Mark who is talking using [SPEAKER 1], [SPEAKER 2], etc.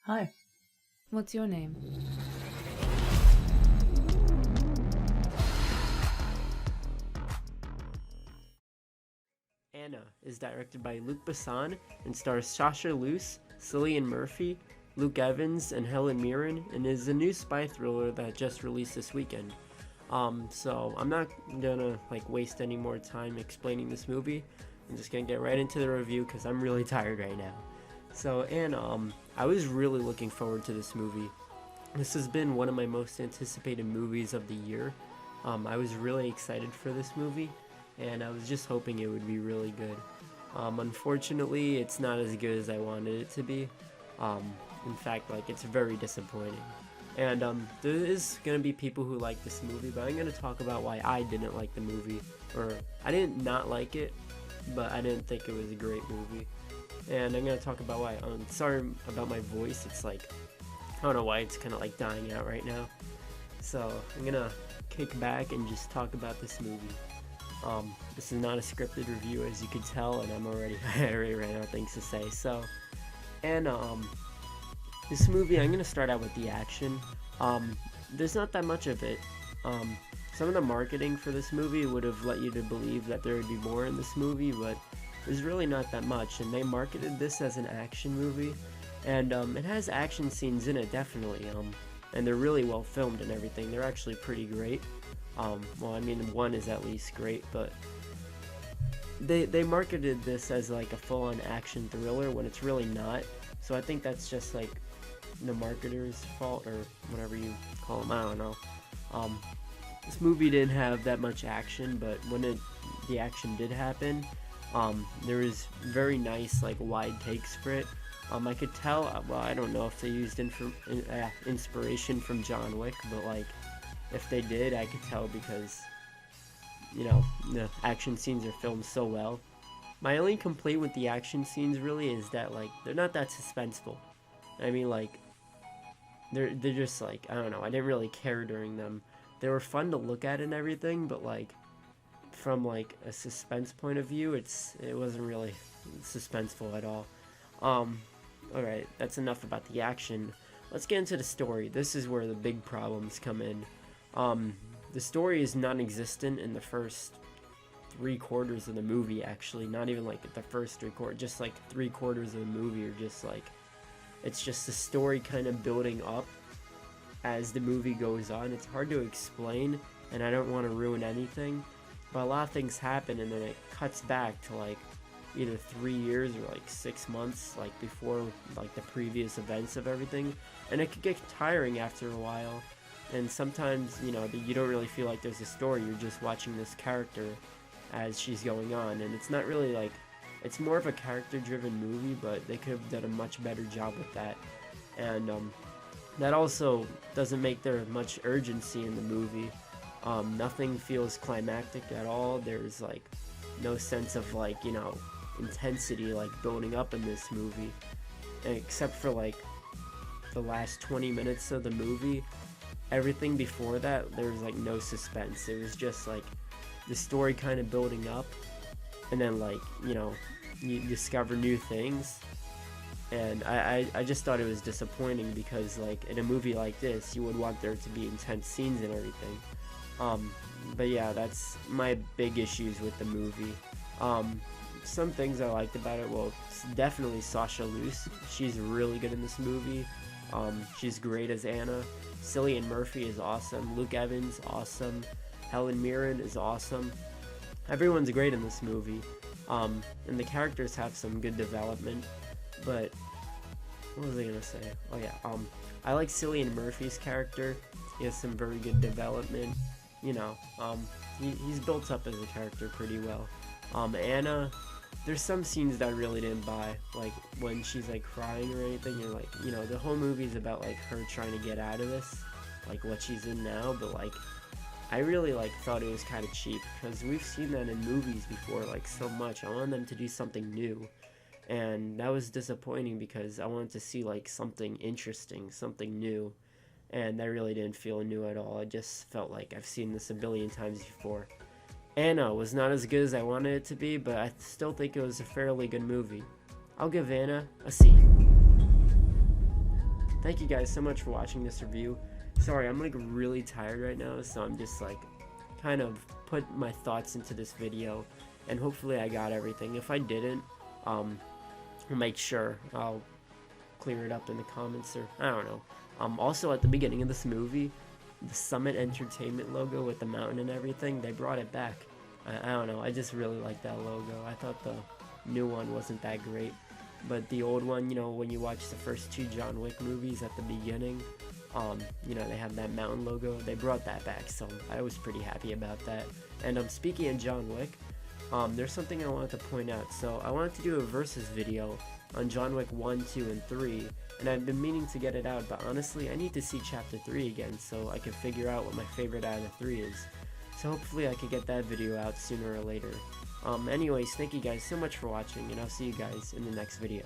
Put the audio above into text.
[SPEAKER 1] Hi.
[SPEAKER 2] What's your name?
[SPEAKER 3] Anna is directed by Luc Besson and stars Sasha Luce, Cillian Murphy, Luke Evans, and Helen Mirren, and is a new spy thriller that just released this weekend. So I'm not gonna waste any more time explaining this movie. I'm just gonna get right into the review because I'm really tired right now. So Anna, I was really looking forward to this movie. This has been one of my most anticipated movies of the year. I was really excited for this movie, and I was just hoping it would be really good. Unfortunately, it's not as good as I wanted it to be. In fact, it's very disappointing. And there is gonna be people who like this movie, but I'm gonna talk about why I didn't like the movie, or I didn't not like it, but I didn't think it was a great movie. And I'm gonna talk about why. Sorry about my voice. It's I don't know why it's kind of dying out right now. So I'm gonna kick back and just talk about this movie. This is not a scripted review, as you can tell, and I'm already ran out of things to say. So, and this movie, I'm gonna start out with the action. There's not that much of it. Some of the marketing for this movie would have let you to believe that there would be more in this movie, but there's really not that much. And they marketed this as an action movie, and it has action scenes in it, definitely. And they're really well filmed and everything. They're actually pretty great. Well, I mean, one is at least great, but they marketed this as a full-on action thriller when it's really not. So I think that's just the marketer's fault, or whatever you call them. I don't know. This movie didn't have that much action, but when the action did happen, there was very nice wide takes for it. I could tell. Well, I don't know if they used inspiration from John Wick, but if they did, I could tell because the action scenes are filmed so well. My only complaint with the action scenes really is that they're not that suspenseful. I mean, they're just I don't know. I didn't really care during them. They were fun to look at and everything, but from a suspense point of view, it wasn't really suspenseful at all. Alright, that's enough about the action. Let's get into the story. This is where the big problems come in. The story is non-existent in the first 3/4 of the movie, actually. Not even the first 3/4, just 3/4 of the movie are just it's just the story kind of building up as the movie goes on. It's hard to explain, and I don't want to ruin anything, but a lot of things happen, and then it cuts back to either 3 years or 6 months before the previous events of everything, and it could get tiring after a while. And sometimes you don't really feel like there's a story. You're just watching this character as she's going on, and it's not really it's more of a character driven movie, but they could have done a much better job with that. And that also doesn't make there much urgency in the movie. Nothing feels climactic at all. There's no sense of intensity building up in this movie, and except for the last 20 minutes of the movie. Everything before that, there was no suspense. It was just the story kind of building up, and then you discover new things. And I just thought it was disappointing because in a movie like this, you would want there to be intense scenes and everything. But yeah, that's my big issues with the movie. Some things I liked about it, well, definitely Sasha Luce. She's really good in this movie. She's great as Anna. Cillian Murphy is awesome. Luke Evans, awesome. Helen Mirren is awesome. Everyone's great in this movie. And the characters have some good development. But what was I gonna say? Oh yeah, I like Cillian Murphy's character. He has some very good development. He's built up as a character pretty well. Anna, there's some scenes that I really didn't buy, when she's crying or anything. You're the whole movie's about her trying to get out of this, what she's in now. But I really thought it was kind of cheap, because we've seen that in movies before so much. I wanted them to do something new, and that was disappointing because I wanted to see something interesting, something new, and that really didn't feel new at all. I just felt I've seen this a billion times before. Anna was not as good as I wanted it to be, but I still think it was a fairly good movie. I'll give Anna a C. thank you guys so much for watching this review. Sorry, I'm like really tired right now, so I'm just like kind of put my thoughts into this video, and hopefully I got everything. If I didn't, I'll make sure I'll clear it up in the comments, or I don't know. Also at the beginning of this movie, the Summit Entertainment logo with the mountain and everything, they brought it back. I don't know, I just really like that logo. I thought the new one wasn't that great, but the old one, you know, when you watch the first 2 John Wick movies at the beginning, you know, they have that mountain logo. They brought that back, so I was pretty happy about that. And speaking of John Wick, there's something I wanted to point out. So I wanted to do a versus video on John Wick 1, 2, and 3, and I've been meaning to get it out, but honestly I need to see chapter 3 again so I can figure out what my favorite out of the 3 is. So hopefully I could get that video out sooner or later. Anyways, thank you guys so much for watching, and I'll see you guys in the next video.